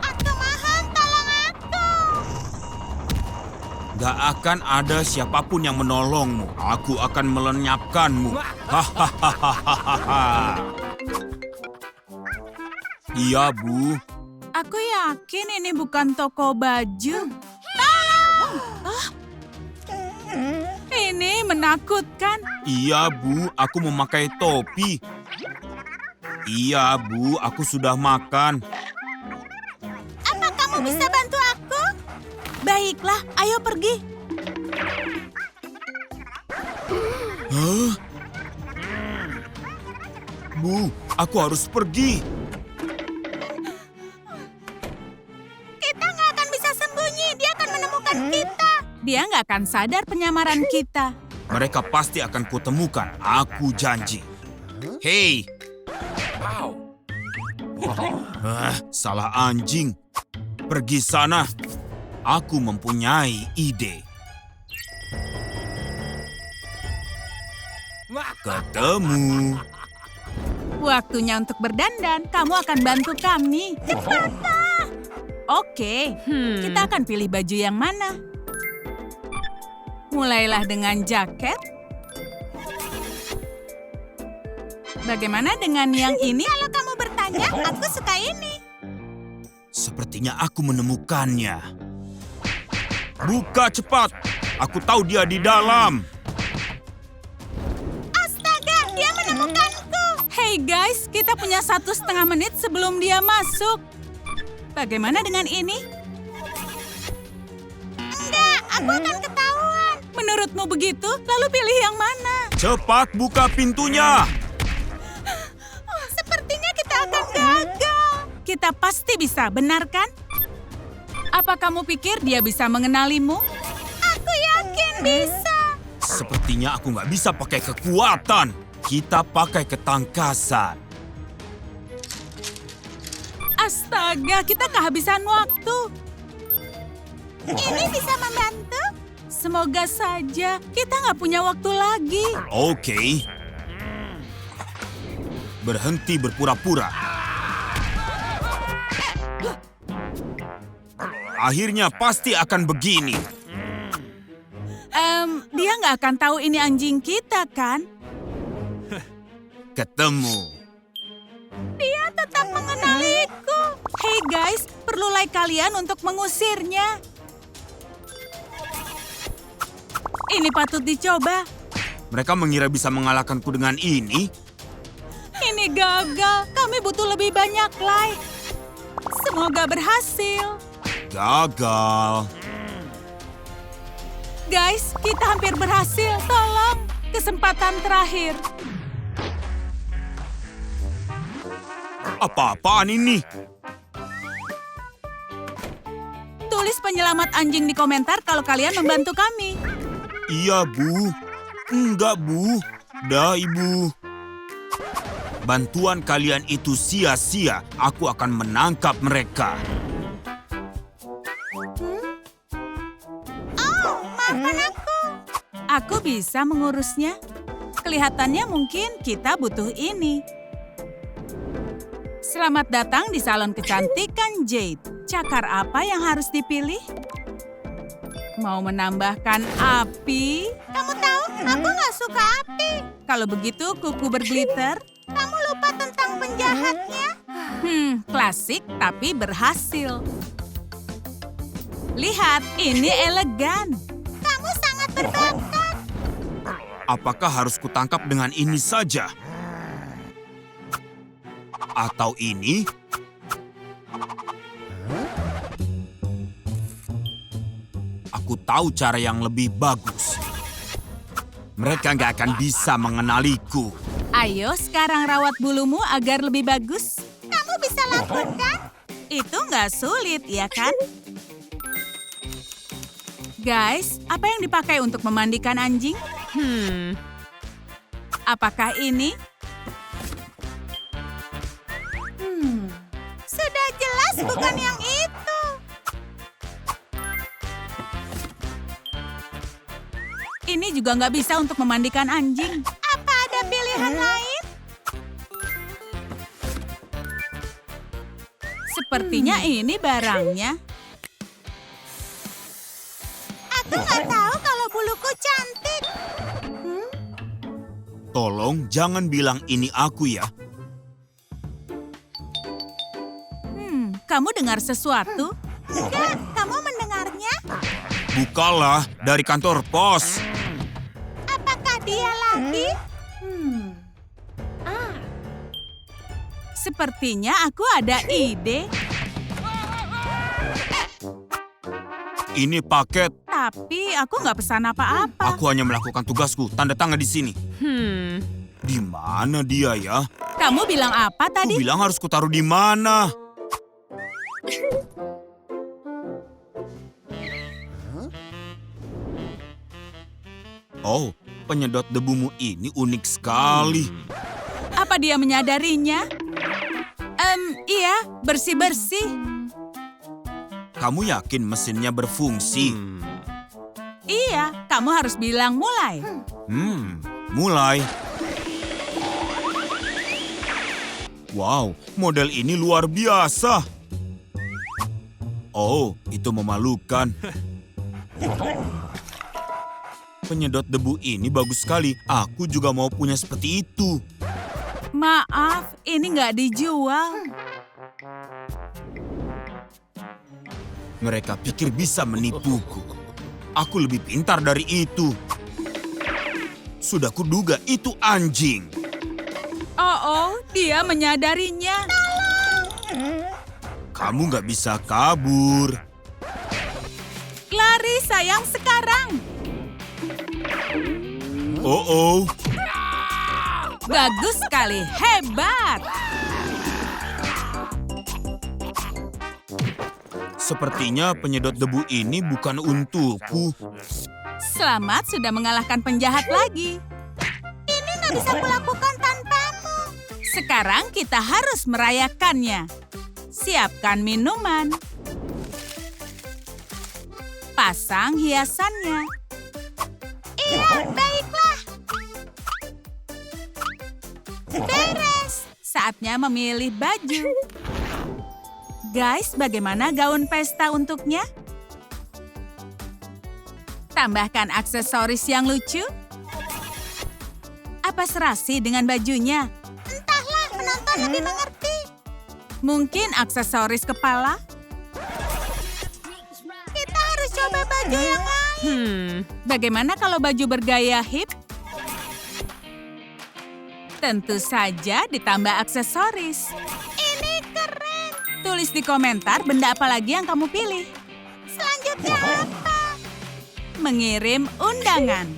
Aku mohon, tolong aku. Gak akan ada siapapun yang menolongmu. Aku akan melenyapkanmu. Hahaha. Iya, Bu. Aku yakin ini bukan toko baju. Ah, ini menakutkan. Iya, Bu. Aku memakai topi. Iya, Bu. Aku sudah makan. Apa kamu bisa bantu aku? Baiklah, ayo pergi. Hah? Bu, aku harus pergi. Kita nggak akan bisa sembunyi. Dia akan menemukan kita. Dia nggak akan sadar penyamaran kita. Mereka pasti akan kutemukan. Aku janji. Hei! Salah anjing. Pergi sana. Aku mempunyai ide. Ketemu. Waktunya untuk berdandan. Kamu akan bantu kami. Cepatlah. Oke, kita akan pilih baju yang mana. Mulailah dengan jaket. Bagaimana dengan yang ini? Kalau kamu bertanya, aku suka ini. Sepertinya aku menemukannya. Buka cepat. Aku tahu dia di dalam. Astaga, dia menemukanku. Hey guys, kita punya 1,5 menit sebelum dia masuk. Bagaimana dengan ini? Enggak, aku akan ketahuan. Menurutmu begitu? Lalu pilih yang mana? Cepat buka pintunya. Oh, sepertinya kita akan gagal. Kita pasti bisa, benar kan? Apa kamu pikir dia bisa mengenalimu? Aku yakin bisa. Sepertinya aku nggak bisa pakai kekuatan. Kita pakai ketangkasan. Astaga, kita kehabisan waktu. Ini bisa membantu. Semoga saja kita nggak punya waktu lagi. Oke. Berhenti berpura-pura. Akhirnya pasti akan begini. Dia nggak akan tahu ini anjing kita, kan? Ketemu. Dia tetap mengenaliku. Hey guys, perlu like kalian untuk mengusirnya. Ini patut dicoba. Mereka mengira bisa mengalahkanku dengan ini. Ini gagal. Kami butuh lebih banyak like. Semoga berhasil. Gagal. Guys, kita hampir berhasil. Tolong, kesempatan terakhir. Apa-apaan ini? Tulis penyelamat anjing di komentar kalau kalian membantu kami. Iya, Bu. Enggak, Bu. Dah, Ibu. Bantuan kalian itu sia-sia. Aku akan menangkap mereka. Oh, maafkan aku. Aku bisa mengurusnya. Kelihatannya mungkin kita butuh ini. Selamat datang di salon kecantikan Jade. Cakar apa yang harus dipilih? Mau menambahkan api? Kamu tahu, aku nggak suka api. Kalau begitu kuku berglitter? Kamu lupa tentang penjahatnya. Klasik tapi berhasil. Lihat, ini elegan. Kamu sangat berbakat. Apakah harus kutangkap dengan ini saja? Atau ini? Aku tahu cara yang lebih bagus. Mereka nggak akan bisa mengenaliku. Ayo sekarang rawat bulumu agar lebih bagus. Kamu bisa lakukan. Itu nggak sulit, ya kan? Guys, apa yang dipakai untuk memandikan anjing? Apakah ini? Sudah jelas bukan yang itu. Ini juga nggak bisa untuk memandikan anjing. Apa ada pilihan lain? Sepertinya ini barangnya. Aku nggak tahu kalau buluku cantik. Tolong jangan bilang ini aku ya. Kamu dengar sesuatu? Enggak, kamu mendengarnya? Bukalah dari kantor pos. Apakah dia lagi? Sepertinya aku ada ide. Ini paket. Tapi aku nggak pesan apa-apa. Aku hanya melakukan tugasku. Tanda tangan di sini. Di mana dia ya? Kamu bilang apa Aku tadi? bilang harus kutaruh di mana? Oh, penyedot debumu ini unik sekali. Apa dia menyadarinya? Iya, bersih-bersih. Kamu yakin mesinnya berfungsi? Iya, kamu harus bilang mulai. Mulai. Wow, model ini luar biasa. Oh, itu memalukan. Penyedot debu ini bagus sekali. Aku juga mau punya seperti itu. Maaf, ini nggak dijual. Mereka pikir bisa menipuku. Aku lebih pintar dari itu. Sudah kuduga itu anjing. Oh, dia menyadarinya. Kamu nggak bisa kabur. Lari sayang sekarang. Oh. Bagus sekali, hebat. Sepertinya penyedot debu ini bukan untukku. Selamat sudah mengalahkan penjahat lagi. Ini nggak bisa kulakukan tanpamu. Sekarang kita harus merayakannya. Siapkan minuman. Pasang hiasannya. Iya, baiklah. Beres. Saatnya memilih baju. Guys, bagaimana gaun pesta untuknya? Tambahkan aksesoris yang lucu. Apa serasi dengan bajunya? Entahlah, penonton lebih mengerti. Mungkin aksesoris kepala? Kita harus coba baju yang lain. Bagaimana kalau baju bergaya hip? Tentu saja ditambah aksesoris. Ini keren. Tulis di komentar benda apa lagi yang kamu pilih. Selanjutnya apa? Mengirim undangan.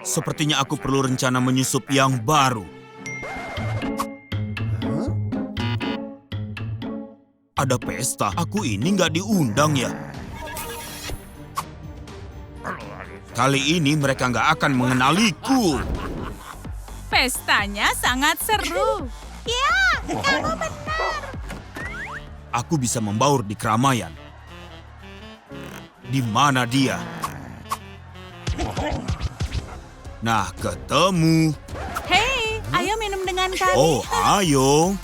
Sepertinya aku perlu rencana menyusup yang baru. Ada pesta, aku ini nggak diundang ya. Kali ini mereka nggak akan mengenaliku. Pestanya sangat seru. Ya, kamu benar. Aku bisa membaur di keramaian. Di mana dia? Nah, ketemu. Hei, ayo minum dengan kami. Oh, ayo.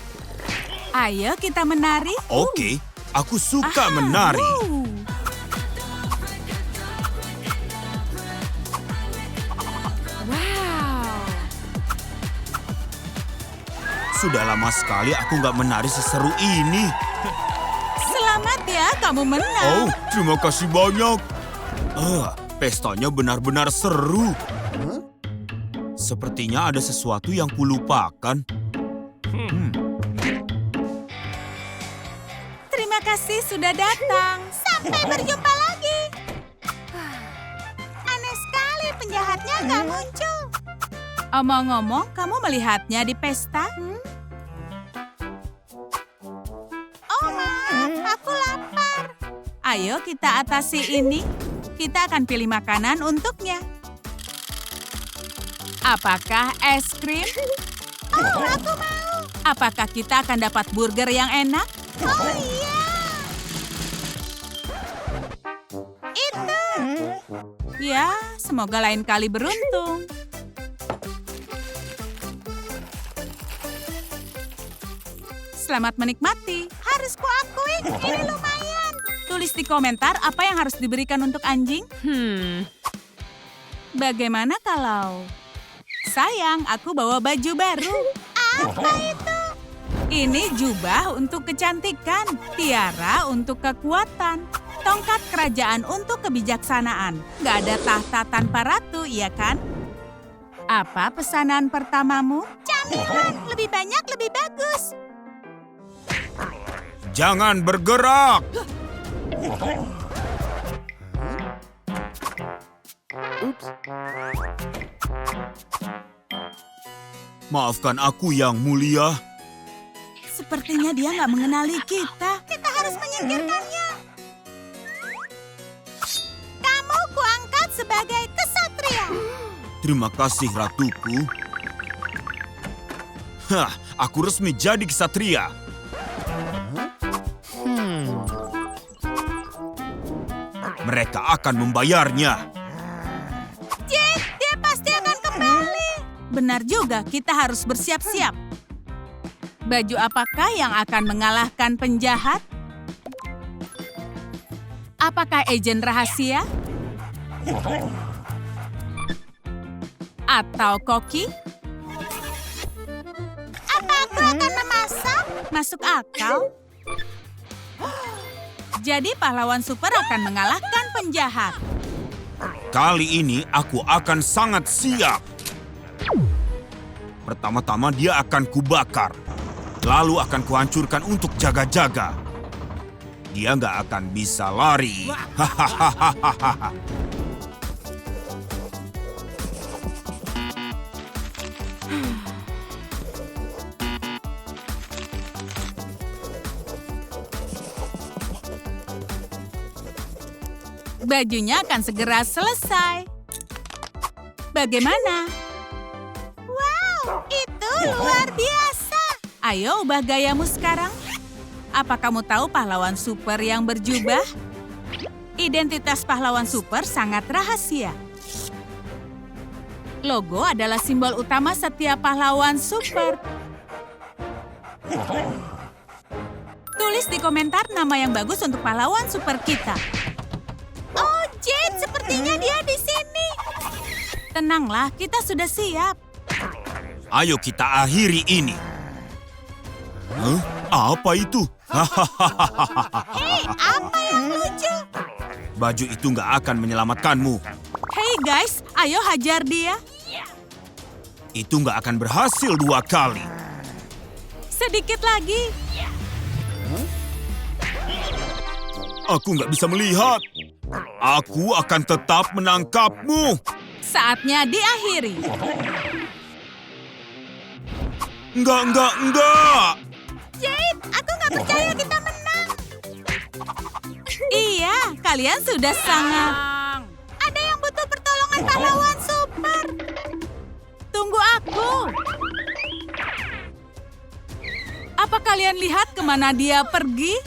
Ayo kita menari. Oke, aku suka Aha, menari. Wow. Sudah lama sekali aku nggak menari seseru ini. Selamat ya, kamu menang. Oh, terima kasih banyak. Pestanya benar-benar seru. Sepertinya ada sesuatu yang kulupakan. Terima kasih sudah datang. Sampai berjumpa lagi. Aneh sekali, penjahatnya nggak muncul. Omong-omong, kamu melihatnya di pesta? Oh, maaf, aku lapar. Ayo kita atasi ini. Kita akan pilih makanan untuknya. Apakah es krim? Oh, aku mau. Apakah kita akan dapat burger yang enak? Oh iya. Itu. Ya, semoga lain kali beruntung. Selamat menikmati. Harus kuakui, ini lumayan. Tulis di komentar apa yang harus diberikan untuk anjing. Bagaimana kalau... Sayang, aku bawa baju baru. Apa itu? Ini jubah untuk kecantikan, tiara untuk kekuatan, tongkat kerajaan untuk kebijaksanaan. Gak ada tahta tanpa ratu, iya kan? Apa pesanan pertamamu? Camilan, lebih banyak lebih bagus. Jangan bergerak. Maafkan aku yang mulia. Sepertinya dia nggak mengenali kita. Kita harus menyingkirkannya. Kamu kuangkat sebagai kesatria. Terima kasih, ratuku. Hah, aku resmi jadi kesatria. Mereka akan membayarnya. Jade, dia pasti akan kembali. Benar juga, kita harus bersiap-siap. Baju apakah yang akan mengalahkan penjahat? Apakah agen rahasia? Atau koki? Apa aku akan memasak? Masuk akal. Jadi pahlawan super akan mengalahkan penjahat. Kali ini aku akan sangat siap. Pertama-tama dia akan kubakar. Lalu akan kuhancurkan untuk jaga-jaga. Dia nggak akan bisa lari. Hahaha. Bajunya akan segera selesai. Bagaimana? Wow, itu luar biasa. Ayo ubah gayamu sekarang. Apa kamu tahu pahlawan super yang berjubah? Identitas pahlawan super sangat rahasia. Logo adalah simbol utama setiap pahlawan super. Tulis di komentar nama yang bagus untuk pahlawan super kita. Oh, Jade, sepertinya dia di sini. Tenanglah, kita sudah siap. Ayo kita akhiri ini. Hah? Apa itu? Hei, apa yang lucu? Baju itu nggak akan menyelamatkanmu. Hey guys, ayo hajar dia. Itu nggak akan berhasil 2 kali. Sedikit lagi. Aku nggak bisa melihat. Aku akan tetap menangkapmu. Saatnya diakhiri. Enggak. Jade, aku nggak percaya kita menang. Iya, kalian sudah sangat... Ada yang butuh pertolongan pahlawan super. Tunggu aku. Apa kalian lihat kemana dia pergi?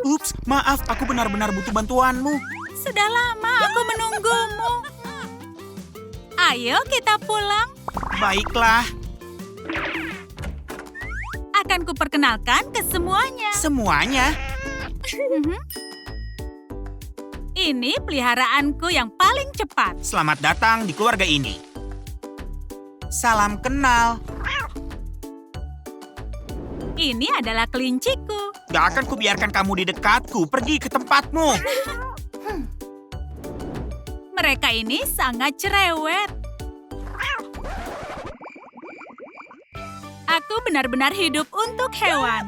Ups, maaf, aku benar-benar butuh bantuanmu. Sudah lama aku menunggumu. Ayo kita pulang. Baiklah, Akan kuperkenalkan ke semuanya. semuanya. Ini peliharaanku yang paling cepat. Selamat datang di keluarga ini. Salam kenal. Ini adalah kelinciku. Gak akan kubiarkan kamu di dekatku. Pergi ke tempatmu. Mereka ini sangat cerewet. Aku benar-benar hidup untuk hewan.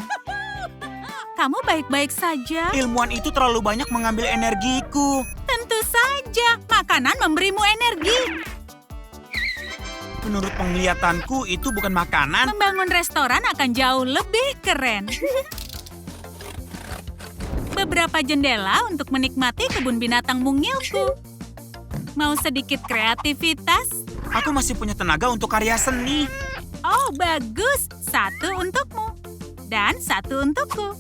Kamu baik-baik saja? Ilmuwan itu terlalu banyak mengambil energiku. Tentu saja, makanan memberimu energi. Menurut penglihatanku, itu bukan makanan. Membangun restoran akan jauh lebih keren. Beberapa jendela untuk menikmati kebun binatang mungilku. Mau sedikit kreativitas? Aku masih punya tenaga untuk karya seni. Oh, bagus. 1 untukmu. Dan 1 untukku.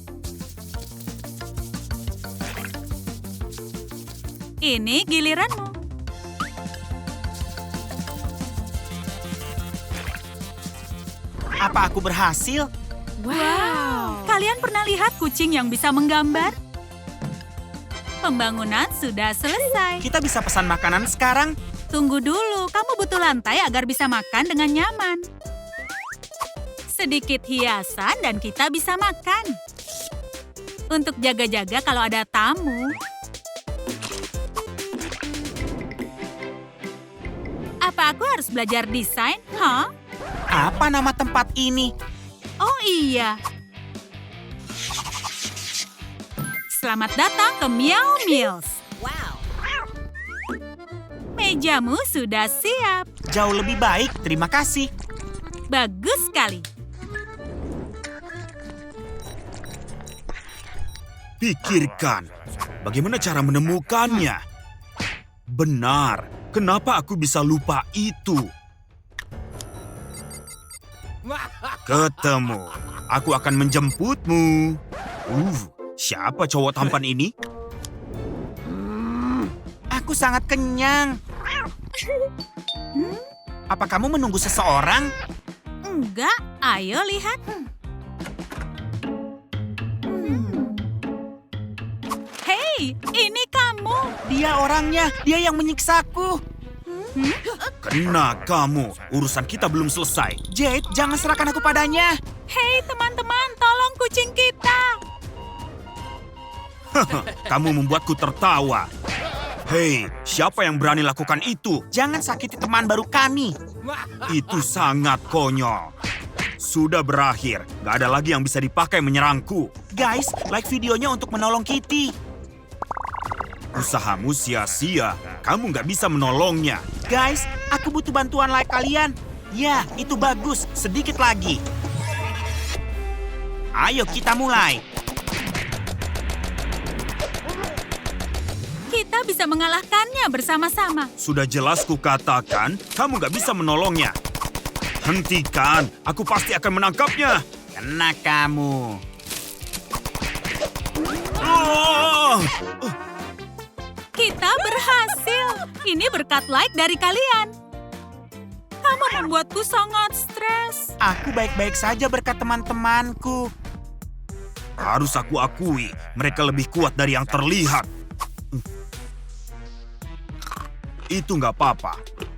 Ini giliranmu. Apa aku berhasil? Wow. Kalian pernah lihat kucing yang bisa menggambar? Pembangunan sudah selesai. Kita bisa pesan makanan sekarang? Tunggu dulu, kamu butuh lantai agar bisa makan dengan nyaman. Sedikit hiasan dan kita bisa makan. Untuk jaga-jaga kalau ada tamu. Apa aku harus belajar desain? Hah? Apa nama tempat ini? Oh iya. Selamat datang ke Meow Meals. Mejamu sudah siap. Jauh lebih baik, terima kasih. Bagus sekali. Pikirkan, bagaimana cara menemukannya? Benar, kenapa aku bisa lupa itu? Ketemu, aku akan menjemputmu. Siapa cowok tampan ini? Aku sangat kenyang. Apa kamu menunggu seseorang? Enggak, ayo lihat. Hei, ini kamu. Dia orangnya, dia yang menyiksaku. Kena kamu, urusan kita belum selesai. Jade, jangan serahkan aku padanya. Hei teman-teman, tolong kucing kita. Kamu membuatku tertawa. Hei, siapa yang berani lakukan itu? Jangan sakiti teman baru kami. Itu sangat konyol. Sudah berakhir, gak ada lagi yang bisa dipakai menyerangku. Guys, like videonya untuk menolong Kitty. Usahamu sia-sia, kamu gak bisa menolongnya. Guys, aku butuh bantuan like kalian. Ya, itu bagus. Sedikit lagi. Ayo kita mulai. Kita bisa mengalahkannya bersama-sama. Sudah jelas kukatakan, kamu gak bisa menolongnya. Hentikan, aku pasti akan menangkapnya. Kena kamu. Oh! Kita berhasil. Ini berkat like dari kalian. Kamu membuatku sangat stres. Aku baik-baik saja berkat teman-temanku. Harus aku akui, mereka lebih kuat dari yang terlihat. Itu nggak apa-apa.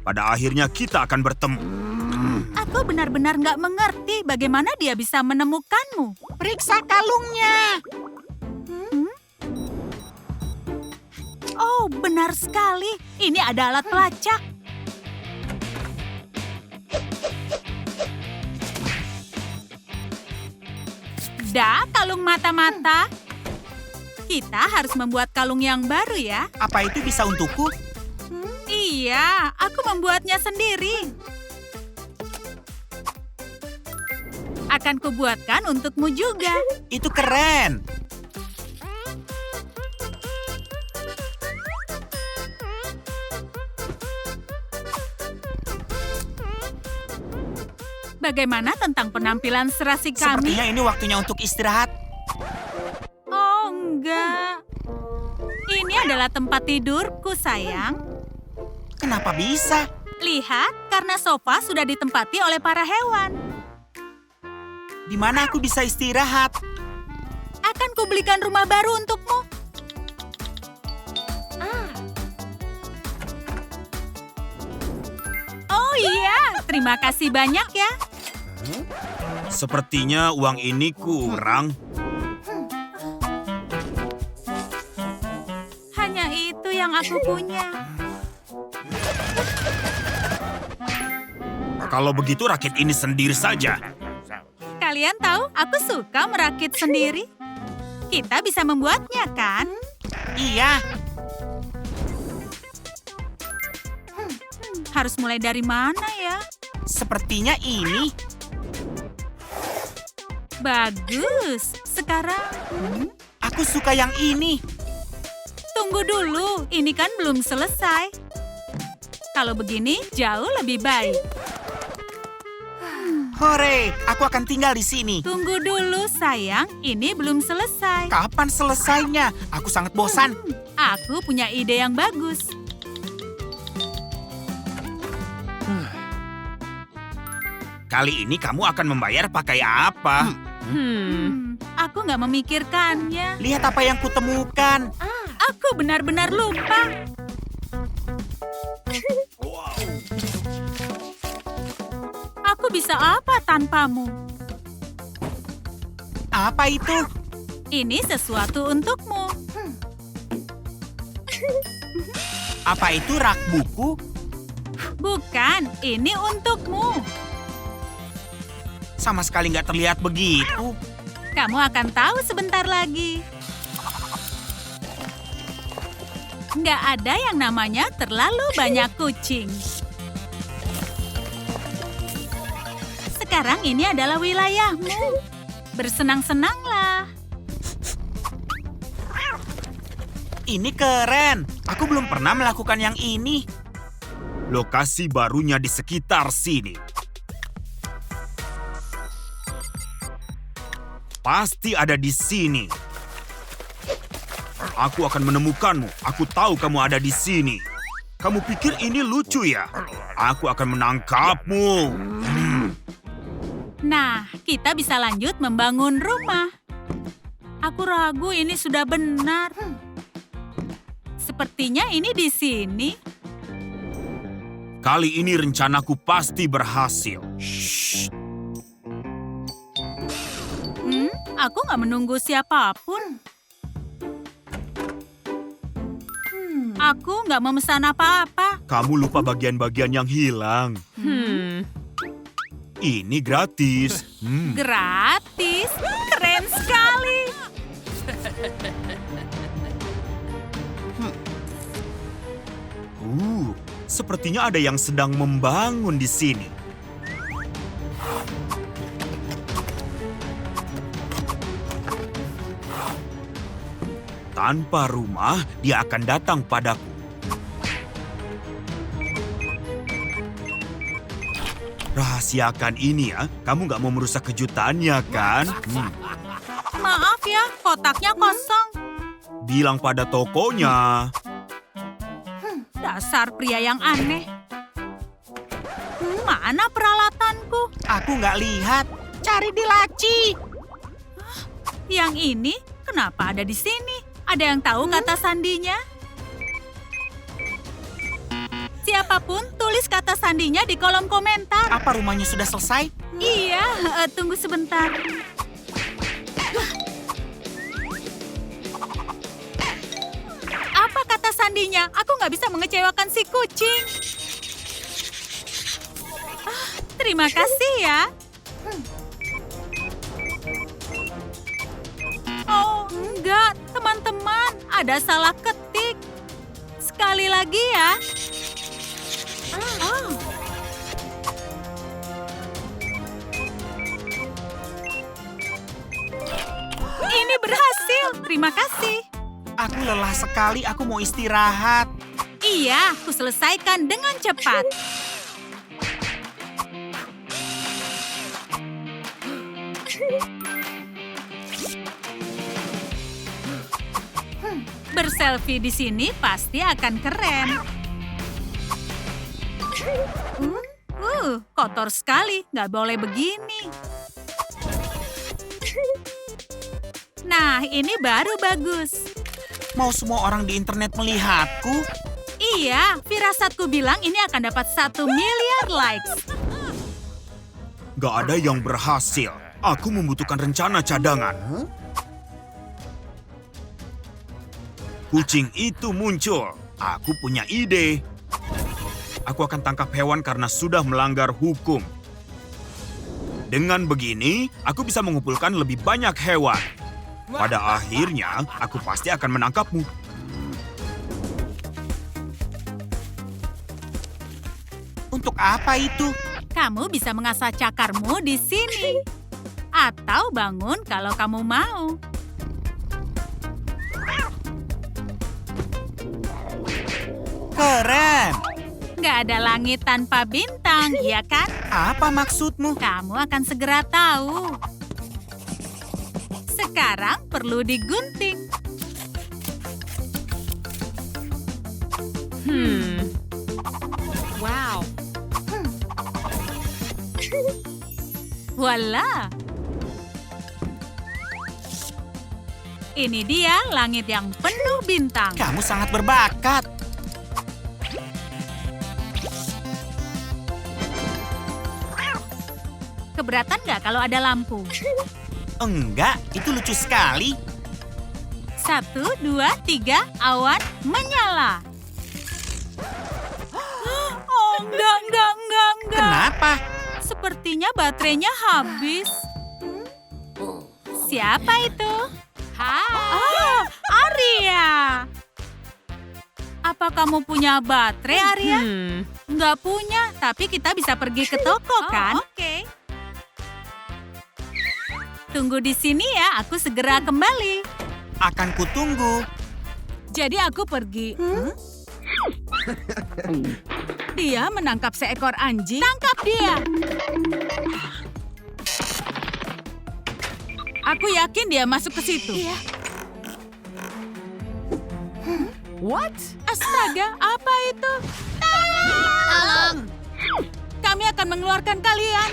Pada akhirnya kita akan bertemu. Aku benar-benar nggak mengerti bagaimana dia bisa menemukanmu. Periksa kalungnya. Oh, benar sekali. Ini ada alat pelacak. Kalung mata-mata. Kita harus membuat kalung yang baru ya. Apa itu bisa untukku? Iya, aku membuatnya sendiri. Akan kubuatkan untukmu juga. Itu keren. Bagaimana tentang penampilan serasi kami? Sepertinya ini waktunya untuk istirahat. Oh, enggak. Ini adalah tempat tidurku, sayang. Kenapa bisa? Lihat, karena sofa sudah ditempati oleh para hewan. Di mana aku bisa istirahat? Akan kubelikan rumah baru untukmu. Oh iya, terima kasih banyak ya. Sepertinya uang ini kurang. Hanya itu yang aku punya. Kalau begitu rakit ini sendiri saja. Kalian tahu, aku suka merakit sendiri. Kita bisa membuatnya, kan? Iya. Harus mulai dari mana ya? Sepertinya ini. Bagus. Sekarang, Aku suka yang ini. tunggu dulu. Ini kan belum selesai. Kalau begini, jauh lebih baik. Hore, aku akan tinggal di sini. Tunggu dulu, sayang. Ini belum selesai. Kapan selesainya? Aku sangat bosan. Aku punya ide yang bagus. Kali ini kamu akan membayar pakai apa? Aku nggak memikirkannya. Lihat apa yang kutemukan. Aku benar-benar lupa. Aku bisa apa tanpamu? Apa itu? Ini sesuatu untukmu. Apa itu rak buku? Bukan, ini untukmu. Sama sekali nggak terlihat begitu. Kamu akan tahu sebentar lagi. Nggak ada yang namanya terlalu banyak kucing. Sekarang ini adalah wilayahmu. Bersenang-senanglah. Ini keren. Aku belum pernah melakukan yang ini. Lokasi barunya di sekitar sini. Pasti ada di sini. Aku akan menemukanmu. Aku tahu kamu ada di sini. Kamu pikir ini lucu ya? Aku akan menangkapmu. Nah, kita bisa lanjut membangun rumah. Aku ragu ini sudah benar. Sepertinya ini di sini. Kali ini rencanaku pasti berhasil. Aku nggak menunggu siapapun. Aku nggak memesan apa-apa. Kamu lupa bagian-bagian yang hilang. Ini gratis. Gratis? Keren sekali. Sepertinya ada yang sedang membangun di sini. Tanpa rumah, dia akan datang padaku. Rahasiakan ini ya, kamu nggak mau merusak kejutannya kan? Maaf ya, kotaknya kosong. Bilang pada tokonya. Dasar pria yang aneh. Mana peralatanku? Aku nggak lihat. Cari di laci. Yang ini kenapa ada di sini? Ada yang tahu kata sandinya? Siapapun tulis kata sandinya di kolom komentar. Apa rumahnya sudah selesai? Iya, tunggu sebentar. Apa kata sandinya? Aku nggak bisa mengecewakan si kucing. Terima kasih ya. Oh, enggak, teman-teman. Ada salah ketik. Sekali lagi ya. Ini berhasil. Terima kasih. Aku lelah sekali, aku mau istirahat. Iya, aku selesaikan dengan cepat. Berselfie di sini pasti akan keren. Kotor sekali, nggak boleh begini. Nah, ini baru bagus. Mau semua orang di internet melihatku? Iya, firasatku bilang ini akan dapat 1 miliar likes. Gak ada yang berhasil. Aku membutuhkan rencana cadangan. Kucing itu muncul. Aku punya ide. Aku akan tangkap hewan karena sudah melanggar hukum. Dengan begini, aku bisa mengumpulkan lebih banyak hewan. Pada akhirnya, aku pasti akan menangkapmu. Untuk apa itu? Kamu bisa mengasah cakarmu di sini. Atau bangun kalau kamu mau. Keren! Nggak ada langit tanpa bintang, iya kan? Apa maksudmu? Kamu akan segera tahu. Sekarang perlu digunting. Wow. Voila! Ini dia langit yang penuh bintang. Kamu sangat berbakat. Keberatan nggak kalau ada lampu? Enggak, itu lucu sekali. 1, 2, 3, awan menyala. Oh, enggak. Kenapa? Sepertinya baterainya habis. Siapa itu? Oh, Arya. Apa kamu punya baterai, Arya? Nggak punya, tapi kita bisa pergi ke toko, kan? Oke. Tunggu di sini ya, aku segera kembali. Akan kutunggu. Jadi aku pergi. Dia menangkap seekor anjing. Tangkap dia! Aku yakin dia masuk ke situ. Iya. What? Astaga, apa itu? Tolong! Kami akan mengeluarkan kalian.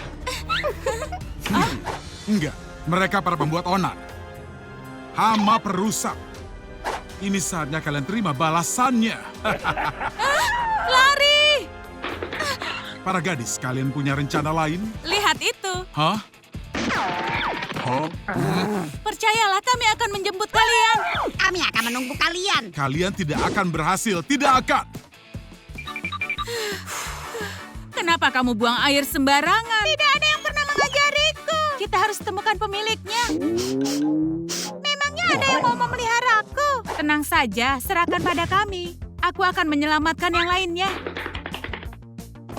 Enggak, mereka para pembuat onar. Hama perusak. Ini saatnya kalian terima balasannya. Lari! Para gadis, kalian punya rencana lain? Lihat itu. Hah? Percayalah, kami akan menjemput kalian. Kami akan menunggu kalian. Kalian tidak akan berhasil, tidak akan. Kenapa kamu buang air sembarangan? Tidak ada yang pernah mengajariku. Kita harus temukan pemiliknya. Memangnya ada yang mau memeliharaku? Tenang saja, serahkan pada kami. Aku akan menyelamatkan yang lainnya.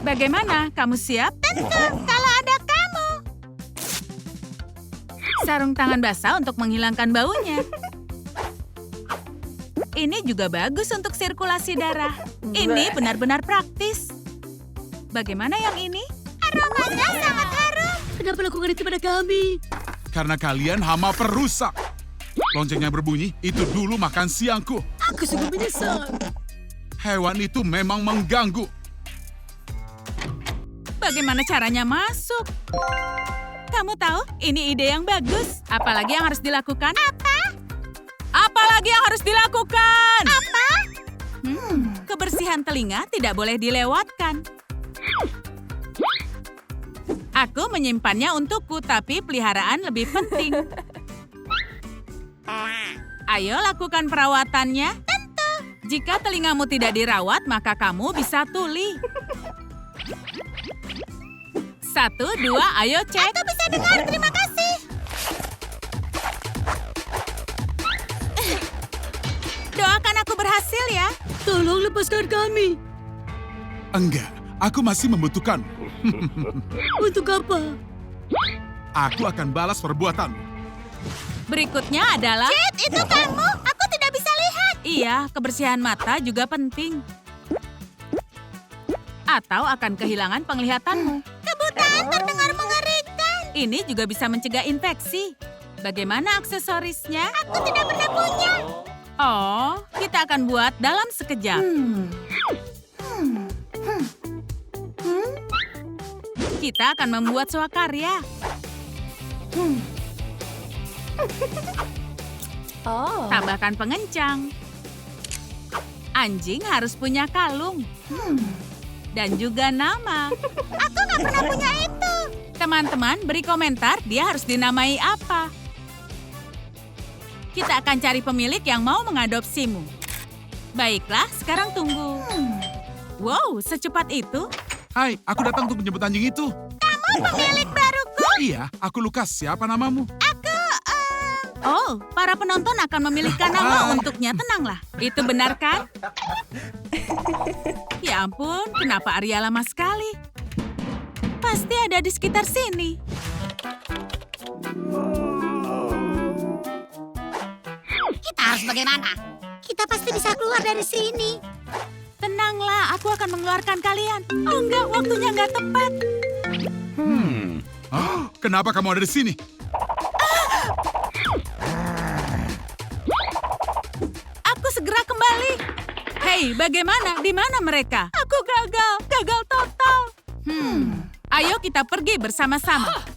Bagaimana? Kamu siap? Tentu, kalau ada kamu. Sarung tangan basah untuk menghilangkan baunya. Ini juga bagus untuk sirkulasi darah. Ini benar-benar praktis. Bagaimana yang ini? Aromanya sangat harum. Kenapa lakukan itu pada kami? Karena kalian hama perusak. Lonceng yang berbunyi, itu dulu makan siangku. Aku sungguh menyesal. Hewan itu memang mengganggu. Bagaimana caranya masuk? Kamu tahu, ini ide yang bagus. Apalagi yang harus dilakukan? Apalagi yang harus dilakukan? Kebersihan telinga tidak boleh dilewatkan. Aku menyimpannya untukku, tapi peliharaan lebih penting. Ayo lakukan perawatannya. Tentu. Jika telingamu tidak dirawat, maka kamu bisa tuli. 1, 2, ayo cek. Aku bisa dengar, terima kasih. Doakan aku berhasil ya. Tolong lepaskan kami. Enggak, aku masih membutuhkan. Untuk apa? Aku akan balas perbuatan. Berikutnya adalah... Jet, itu kamu. Aku tidak bisa lihat. Iya, kebersihan mata juga penting. Atau akan kehilangan penglihatanmu. Kebutaan terdengar mengerikan. Ini juga bisa mencegah infeksi. Bagaimana aksesorisnya? Aku tidak pernah punya. Oh, kita akan buat dalam sekejap. Kita akan membuat swakarya. Tambahkan pengencang. Anjing harus punya kalung. Dan juga nama. Aku nggak pernah punya itu. Teman-teman, beri komentar dia harus dinamai apa. Kita akan cari pemilik yang mau mengadopsimu. Baiklah, sekarang tunggu. Wow, secepat itu? Hai, aku datang untuk menjemput anjing itu. Kamu pemilik baruku? Iya, aku Lukas. Siapa namamu? Oh, para penonton akan memilihkan nama untuknya. Tenanglah. Itu benar kan? Ya ampun, kenapa Arya lama sekali? Pasti ada di sekitar sini. Kita harus bagaimana? Kita pasti bisa keluar dari sini. Tenanglah, aku akan mengeluarkan kalian. Oh enggak, waktunya nggak tepat. Kenapa kamu ada di sini? Aku segera kembali. Hei, bagaimana? Di mana mereka? Aku gagal total. Ayo kita pergi bersama-sama.